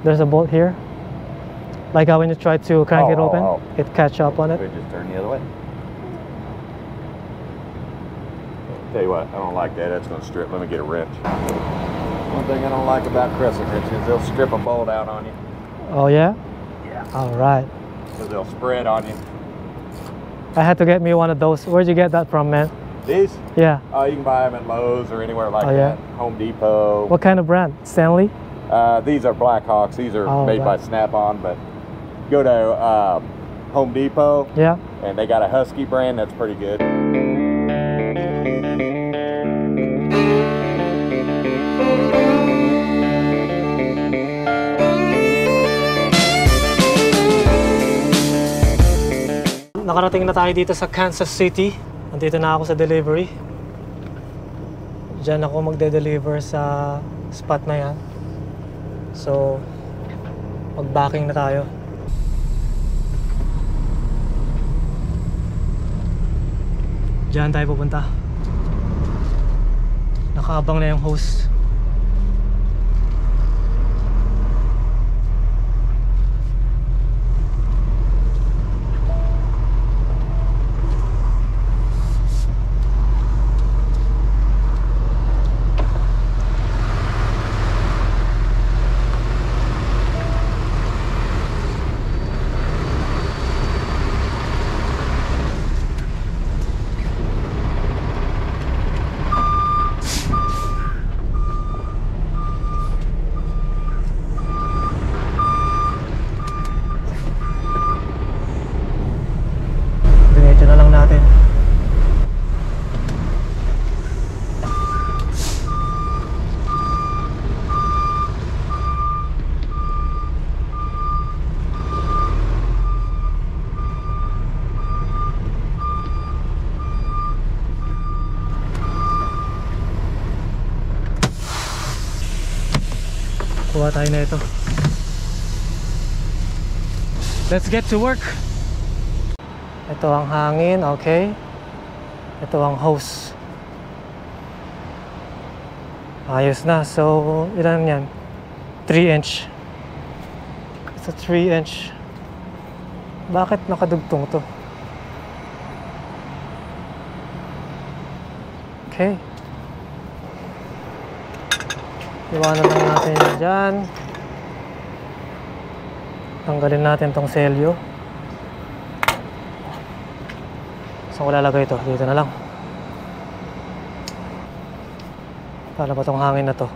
There's a bolt here. Like how when you try to crank it open, it catch up on it. Just turn the other way. Tell you what, I don't like that. That's going to strip. Let me get a wrench. One thing I don't like about crescent wrenches is they'll strip a bolt out on you. Oh yeah? Yeah. All right. So they'll spread on you. I had to get me one of those. Where'd you get that from, man? These? Yeah. Oh, you can buy them at Lowe's or anywhere like that. Home Depot. What kind of brand? Stanley? These are Blackhawks. These are made by Snap-on, but go to Home Depot. Yeah. And they got a Husky brand that's pretty good. Nakarating na tayo dito sa Kansas City. Nandito na ako sa delivery. Diyan ako magde-deliver sa spot na yan. So, mag-backing na tayo. Diyan tayo pupunta. Nakaabang na yung host. Na lang natin. Kuha tayo na ito. Let's get to work. Ito ang hangin, okay. Ito ang hose. Ayos na. So, ilan yan? 3 inch. It's a 3 inch. Bakit nakadugtong to? Okay. Iwanan lang natin yan dyan. Tanggalin natin tong selyo. Saan ko lalagay ito? Dito na lang. Paano ba itong hangin na to?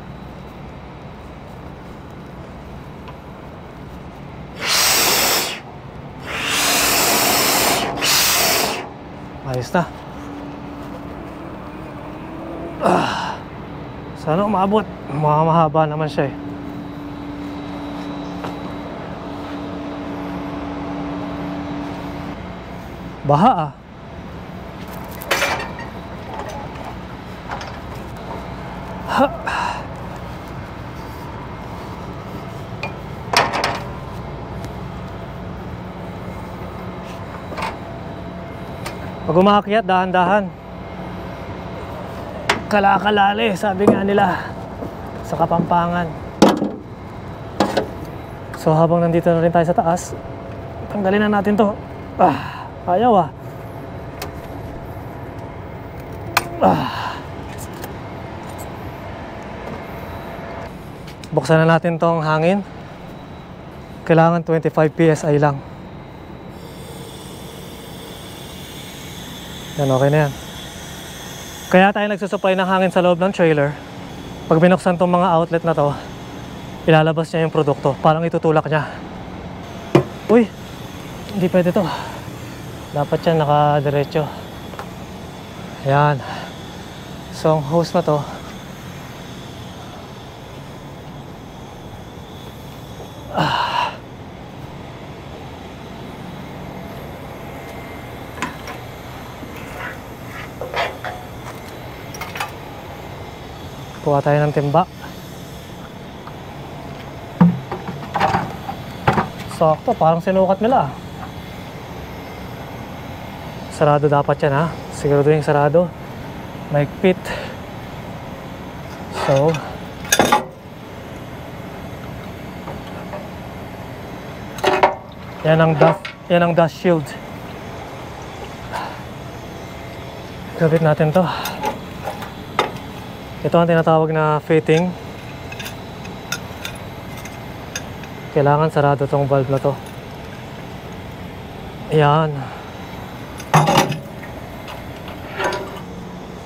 Ayos na. Sana umabot. Mahaba naman siya eh. Baha ah. Pag umakyat, dahan-dahan. Kalakalali, sabi nga nila sa Kapampangan. So habang nandito na rin tayo sa taas, tanggalin na natin to. Ayaw ah. Buksan na natin tong hangin. Kailangan 25 PSI lang. Yan, okay na yan. Kaya tayo nagsusupply ng hangin sa loob ng trailer. Pag binuksan tong mga outlet na to, ilalabas niya yung produkto. Parang itutulak niya. Uy, hindi pwede to. Dapat yan nakadiretso. Yan. So ang hose na to, kuha tayo ng timba. Sakto, parang sinukat nila. Sarado dapat yan ha. Siguro yung sarado. Mahigpit. So Yan ang dust shield. Gabit natin to. Ito ang tinatawag na fitting. Kailangan sarado tong valve na to. Ayan.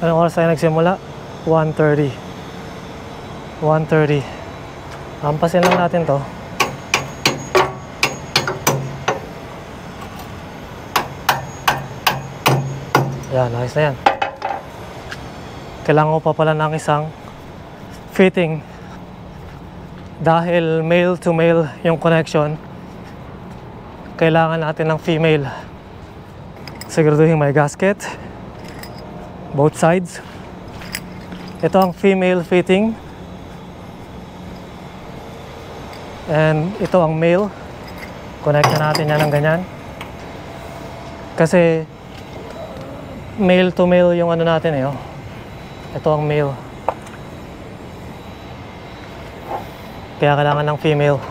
Anong oras tayo nagsimula? 1:30. 1:30. Hampasin lang natin to. Yan, ayos na yan. Kailangan ko pa pala ng isang fitting. Dahil male to male yung connection, kailangan natin ng female. Siguraduhin may gasket. Both sides. Ito ang female fitting. And ito ang male. Connect na natin yan ng ganyan. Kasi male to male yung ano natin eh. Oh. Ito ang male. Kaya kailangan ng female.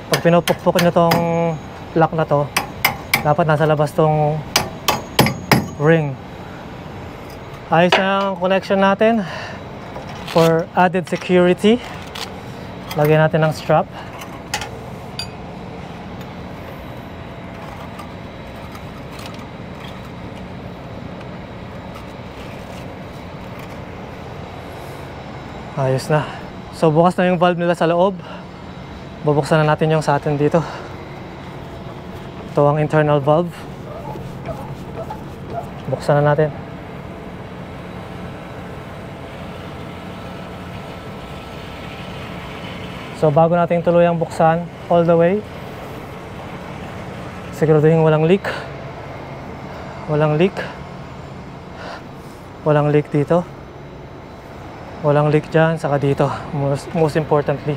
Pag pinupukpuk nyo tong lock na to, dapat nasa labas tong ring. Ayos na ang connection natin. For added security, lagyan natin ng strap. Ayos na. So bukas na yung valve nila sa loob. Bubuksan na natin yung sa atin dito. Ito ang internal valve. Buksan na natin. So bago natin tuluyang buksan all the way, siguraduhin walang leak. Walang leak. Walang leak dito. Walang leak dyan, saka dito. Most importantly.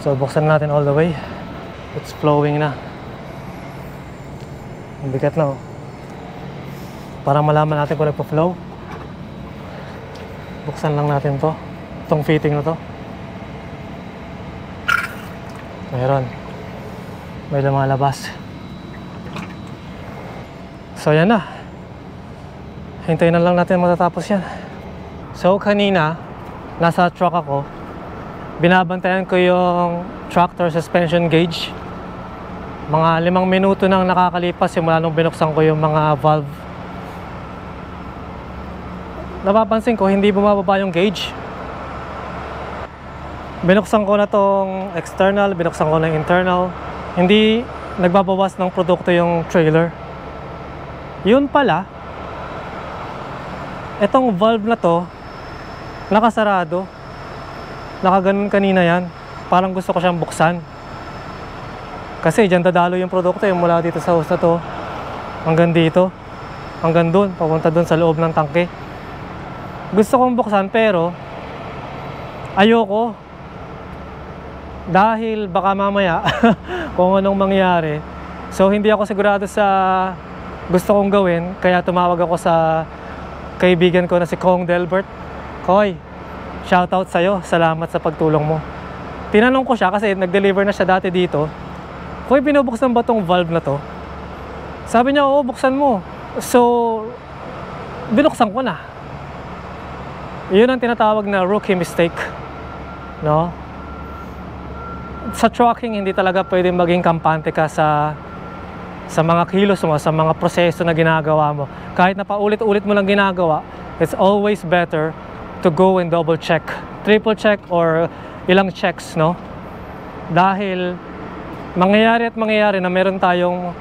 So buksan natin all the way. It's flowing na. Ang bigat na oh. Para malaman natin kung nagpa-flow, buksan lang natin to. Itong fitting na to. Mayroon. May lumalabas. So yan na. Hintayin na lang natin matatapos yan. So kanina, nasa truck ako. Binabantayan ko yung tractor suspension gauge. Mga 5 minuto nang nakakalipas simula nung binuksan ko yung mga valve. Napapansin ko, hindi bumababa yung gauge. Binuksan ko na tong external, binuksan ko na internal. Hindi nagbabawas ng produkto yung trailer. Yun pala, etong valve na to, nakasarado. Nakaganon kanina yan. Parang gusto ko siyang buksan. Kasi dyan dadalo yung produkto yung mula dito sa hose na to hanggang dito. Hanggang dun, papunta dun sa loob ng tangke. Gusto kong buksan pero ayoko. Dahil baka mamaya kung anong mangyari. So hindi ako sigurado sa gusto kong gawin. Kaya tumawag ako sa kaibigan ko na si Kong Delbert. Koy, shoutout sa'yo. Salamat sa pagtulong mo. Tinanong ko siya kasi nag-deliver na siya dati dito. Koy, binubuksan ba tong valve na to? Sabi niya, oo, buksan mo. So, binuksan ko na. Yun ang tinatawag na rookie mistake. No? Sa trucking, hindi talaga pwedeng maging kampante ka sa mga kilos mo, sa mga proseso na ginagawa mo. Kahit na paulit-ulit mo lang ginagawa, it's always better to go and double check, triple check, or ilang checks, no? Dahil mangyayari at mangyayari na meron tayong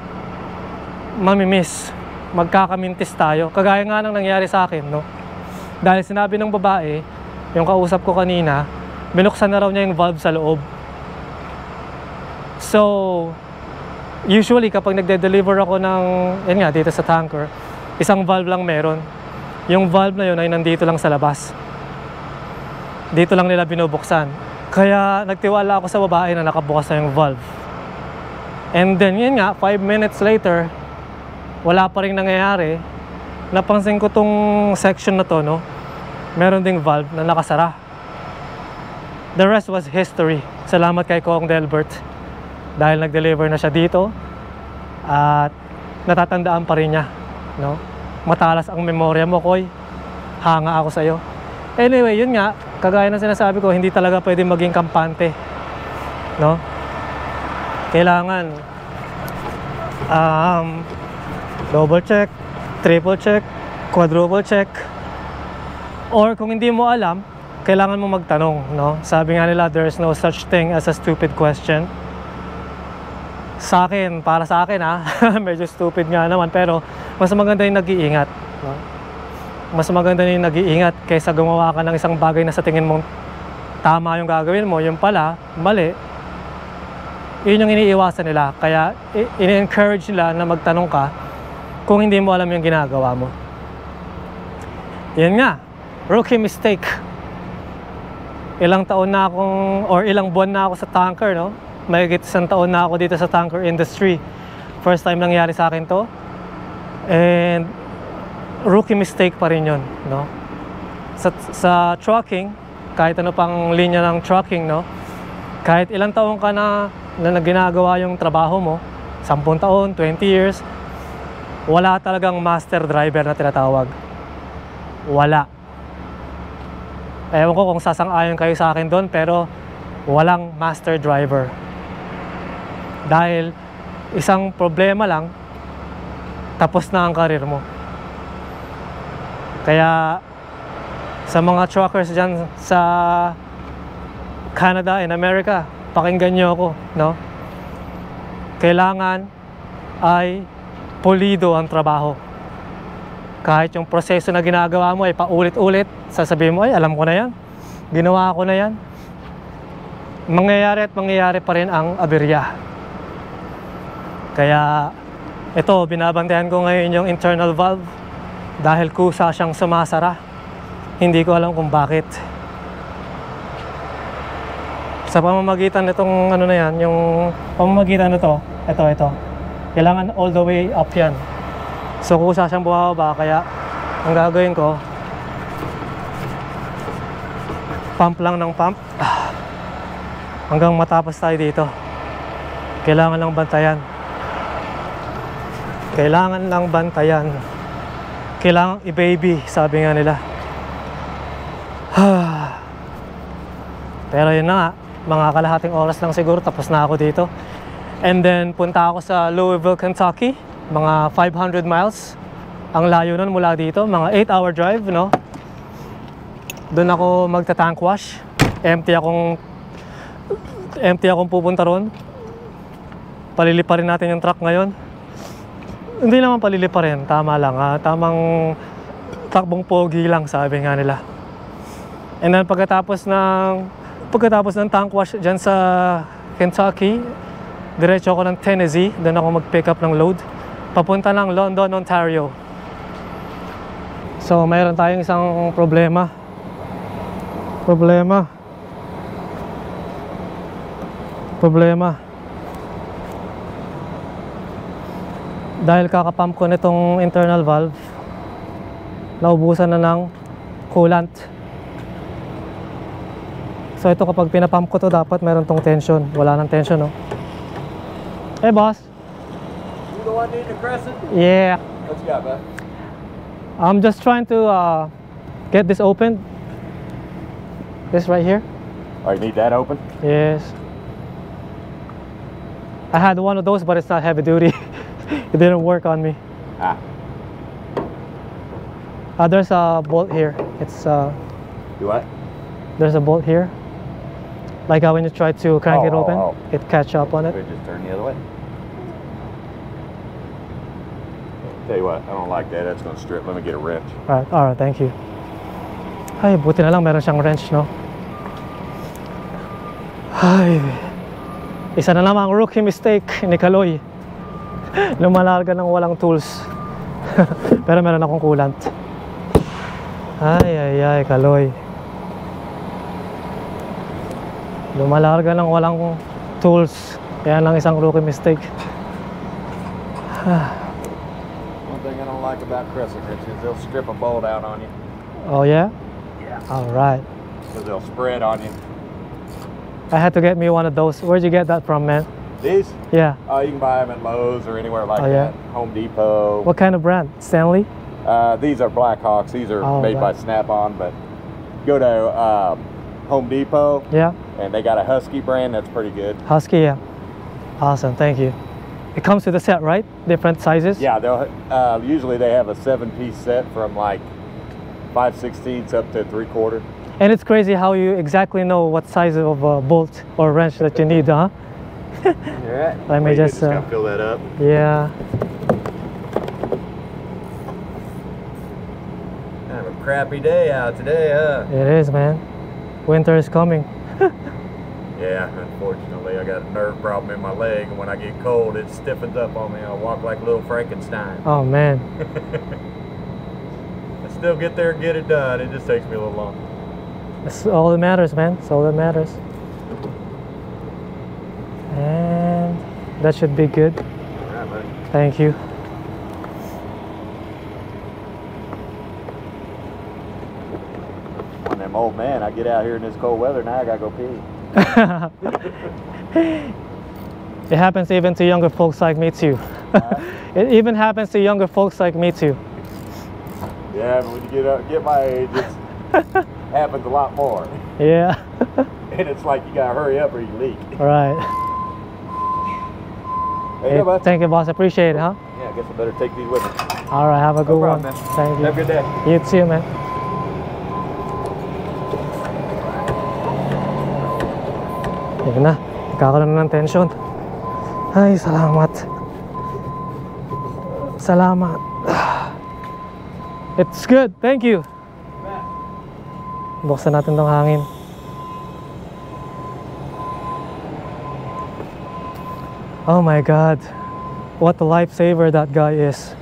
mamimiss, magkakamintis tayo. Kagaya nga nang nangyari sa akin, no? Dahil sinabi ng babae, yung kausap ko kanina, binuksan na raw niya yung valve sa loob. So, usually kapag nagde-deliver ako ng, yan nga, dito sa tanker, isang valve lang meron. Yung valve na yun ay nandito lang sa labas. Dito lang nila binubuksan. Kaya nagtiwala ako sa babae na nakabukas na yung valve. And then, yun nga, 5 minutes later, wala pa rin nangyayari. Napansin ko tong section na to, no? Meron ding valve na nakasara. the rest was history. Salamat kay Kong Delbert dahil nag-deliver na siya dito at natatandaan pa rin niya, no? Matalas ang memorya mo, Koy. Hanga ako sa'yo. Anyway, yun nga, kagaya ng sinasabi ko, hindi talaga pwede maging kampante, no? Kailangan double check, triple check, quadruple check, or kung hindi mo alam, kailangan mo magtanong, no? Sabi nga nila, there's no such thing as a stupid question. Sa akin, para sa akin medyo stupid nga naman, pero mas maganda yung nag-iingat, no? Mas maganda yung nag-iingat kaysa gumawa ka ng isang bagay na sa tingin mong tama yung gagawin mo, yung pala, mali. Yun yung iniiwasan nila, kaya ini-encourage nila na magtanong ka kung hindi mo alam yung ginagawa mo. Yan nga, rookie mistake. Ilang taon na akong, or ilang buwan na ako sa tanker, no? Mahigit isang taon na ako dito sa tanker industry. First time nangyari sa akin to. And rookie mistake pa rin yun, no? Sa trucking, kahit ano pang linya ng trucking, no? Kahit ilang taon ka na ginagawa yung trabaho mo, 10 taon, 20 years, wala talagang master driver na tinatawag. Wala. Ewan ko kung sasang-ayon kayo sa akin doon, pero walang master driver. Dahil isang problema lang, tapos na ang karir mo. Kaya sa mga truckers dyan sa Canada and America, pakinggan nyo ako, no? Kailangan ay pulido ang trabaho. Kahit yung proseso na ginagawa mo ay paulit-ulit, sasabihin mo, ay alam ko na yan, ginawa ko na yan. Mangyayari at mangyayari pa rin ang aberya. Kaya ito, binabantayan ko ngayon yung internal valve dahil kusa siyang sumasara. Hindi ko alam kung bakit. Sa pamamagitan nitong ano na yan, yung pamamagitan nito, ito. Kailangan all the way up yan. So kusa siyang bumababa, kaya ang gagawin ko, pump lang ng pump hanggang matapos tayo dito. Kailangan lang bantayan. Kailangan lang bantayan. Kailangan i-baby, sabi nga nila. Pero yun na nga, mga kalahating oras lang siguro tapos na ako dito. And then punta ako sa Louisville, Kentucky. Mga 500 miles ang layo nun mula dito, mga 8-hour drive, no? Doon ako magta-tank wash. Empty akong pupunta ron. Paliliparin natin yung truck ngayon. Hindi naman paliliparin, tama lang, tamang takbong pogi lang, sabi nga nila. And then pagkatapos ng tank wash dyan sa Kentucky, diretso ako ng Tennessee. Doon ako mag-pick up ng load papunta ng London, Ontario. So mayroon tayong isang problema. Dahil kakapump ko nitong internal valve, naubusan na ng coolant. So ito, kapag pinapump ko to, dapat meron tong tension. Wala nang tension, no? Hey boss, You the one needing a crescent? yeah, What you got, bud? I'm just trying to get this open. This right here. Oh, you need that open? Yes. I had one of those, but it's not heavy duty. It didn't work on me. There's a bolt here. It's You what? there's a bolt here. Like when you try to crank it open, it catch up on it. We just turn the other way. Tell you what, I don't like that. That's gonna strip. Let me get a wrench. Alright, thank you. Ay, buti na lang meron siyang wrench, no? Ay, isa na naman ang rookie mistake ni Kaloy. Lumalarga ng walang tools. Pero meron akong coolant. Ay, Kaloy. Lumalarga ng walang tools. Kaya lang isang rookie mistake. One thing I don't like about crescent wrenches, they'll strip a bolt out on you. Oh yeah? Yeah. Alright. Because they'll spread on you. I had to get me one of those. Where'd you get that from, man? These? Yeah. You can buy them at Lowe's or anywhere like Oh, yeah? that. Home Depot. What kind of brand? Stanley? These are Blackhawks. These are Oh, made by right. Snap-on, but go to Home Depot, Yeah. and they got a Husky brand that's pretty good. Husky, yeah. Awesome, thank you. It comes with a set, right? Different sizes? Yeah, they'll usually they have a 7-piece set from like 5/16 up to 3/4. And it's crazy how you exactly know what size of bolt or wrench that you need, huh? Yeah. Let me just, gotta fill that up. Yeah. Kind of a crappy day out today, huh? It is, man. Winter is coming. Yeah, unfortunately, I got a nerve problem in my leg, and when I get cold, it stiffens up on me. I walk like little Frankenstein. Oh, man. I still get there and get it done. It just takes me a little longer. That's all that matters, man. That's all that matters. And that should be good. All right, buddy. Thank you. One of them old man, I get out here in this cold weather, now I gotta go pee. It happens even to younger folks like me too. It even happens to younger folks like me too. Yeah, but when you get my age, it happens a lot more. Yeah. And it's like you gotta hurry up or you leak. All right. There you go, bud. Thank you, boss. Appreciate it, huh? Yeah, I guess I better take these with me. All right. Have a good problem, one. man. Thank you. Have a good day. You too, man. Yun na. Nagkakaroon na ng tension. Ay, salamat. Salamat. It's good. Thank you. Buksan natin tong hangin. Oh my God. What a lifesaver that guy is.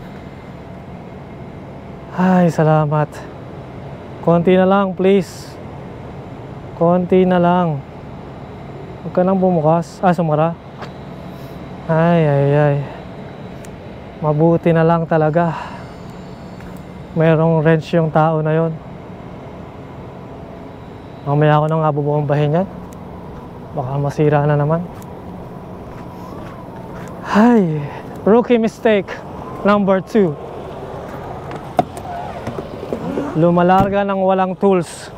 Ay, salamat. Konti na lang, please. Konti na lang. Huwag ka nang bumukas. Sumara. Ay, ay, ay. Mabuti na lang talaga. Merong wrench yung tao na yon. Mamaya ako nang abubombahin yan. Baka masira na naman. Ay, rookie mistake number 2. Lumalarga ng walang tools.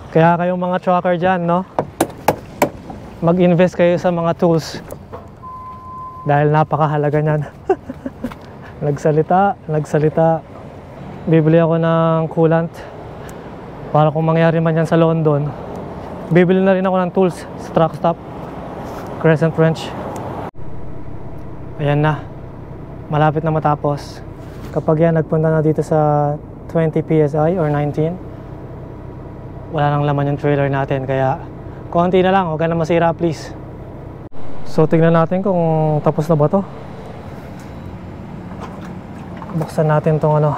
Kaya kayong mga trucker dyan, no? Mag-invest kayo sa mga tools. Dahil napakahalaga nyan. Nagsalita. Bibili ako ng coolant. Para kung mangyari man yan sa London, bibili na rin ako ng tools sa truck stop. Crescent wrench. Ayan na. Malapit na matapos. Kapag yan nagpunta na dito sa 20 PSI or 19, wala nang laman yung trailer natin. Kaya konti na lang, huwag ka na masira please. So tignan natin kung tapos na ba to. Buksan natin tong ano.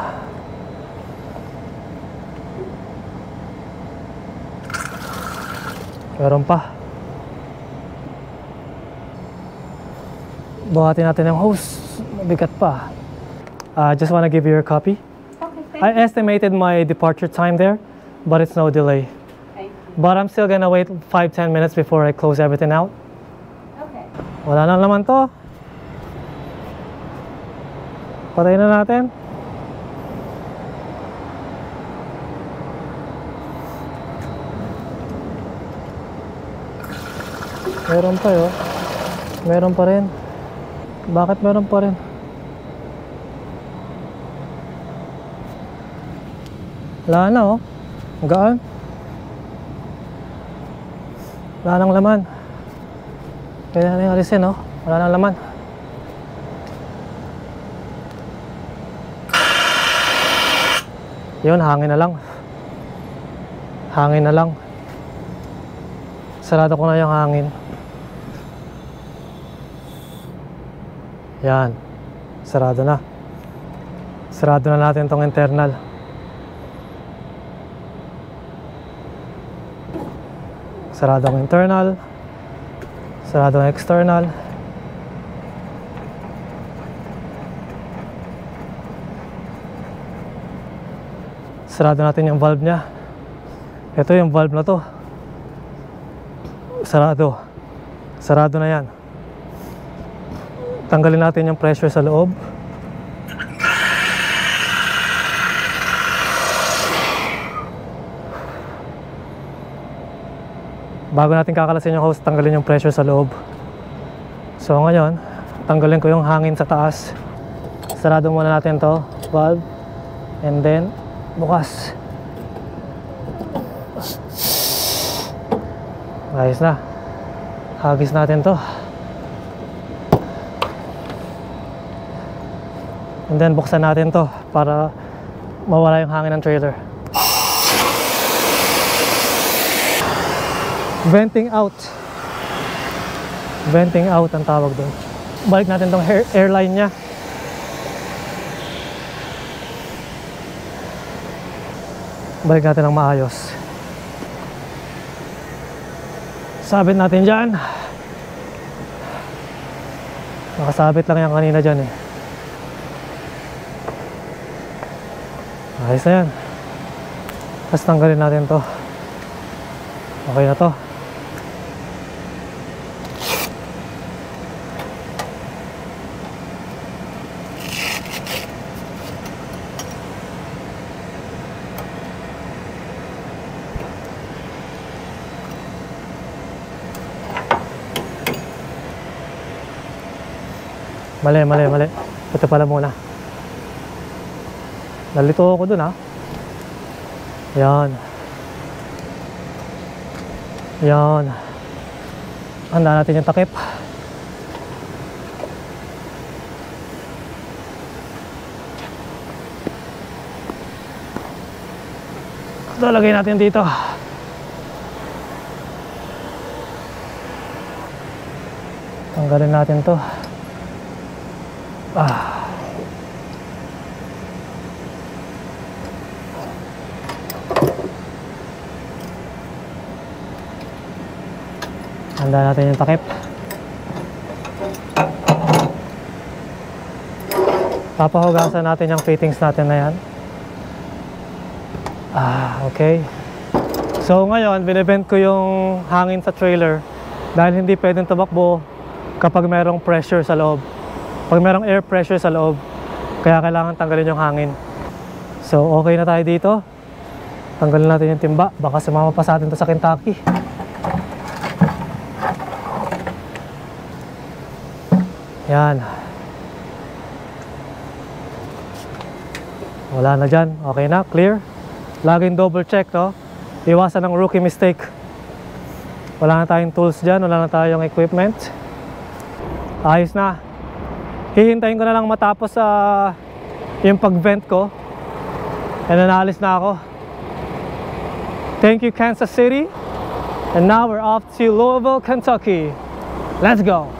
Meron pa. Buhatin natin yung hose. Mabigat pa. Just want to give you your copy. Okay, I estimated my departure time there, but it's no delay. thank you. But I'm still gonna wait 5-10 minutes before I close everything out. Okay. Wala na naman to. Patayin na natin. Meron pa yun. Meron pa rin. Bakit meron pa rin? Wala na oh. Gaan. Wala nang laman. Kaya na yung alisin oh. Wala nang laman. Yun, hangin na lang. Hangin na lang. Sarado ko na yung hangin. Yan. Sarado na. Sarado na natin tong internal. Sarado ang internal. Sarado ang external. Sarado natin yung valve niya. Ito yung valve na to. Sarado. Sarado na yan. Tanggalin natin yung pressure sa loob. Bago natin kakalasin yung hose, tanggalin yung pressure sa loob. So ngayon, tanggalin ko yung hangin sa taas. Sarado muna natin to valve, and then bukas. Ayos na. Hagis natin to. And then buksan natin to para mawala yung hangin ng trailer. Venting out. Venting out ang tawag doon. Balik natin tong airline nya. Balik natin ng maayos. Sabit natin dyan. Nakasabit lang yan kanina dyan eh. Ayos na yan. Tapos tanggalin natin to. Okay na to. Mali. Ito pala muna. Nalito ako dun ha. Yan. Yan. Handa natin yung takip. Ito, lagay natin dito. Tanggalin natin to. Handa natin yung takip. Papahugasan natin yung fittings natin na yan. Okay. So ngayon, binibend ko yung hangin sa trailer dahil hindi pwedeng tumakbo kapag merong pressure sa loob. Pag merong air pressure sa loob, kaya kailangan tanggalin yung hangin. So okay na tayo dito. Tanggalin natin yung timba, baka sumama pa sa atin to sa Kentucky. Yan. Wala na dyan. Okay na, clear. Laging double check, no? Iwasan ng rookie mistake. Wala na tayong tools dyan, wala na tayong equipment. Ayos na. Hihintayin ko na lang matapos yung pag-vent ko. And nanalis na ako. Thank you, Kansas City. And now we're off to Louisville, Kentucky. Let's go!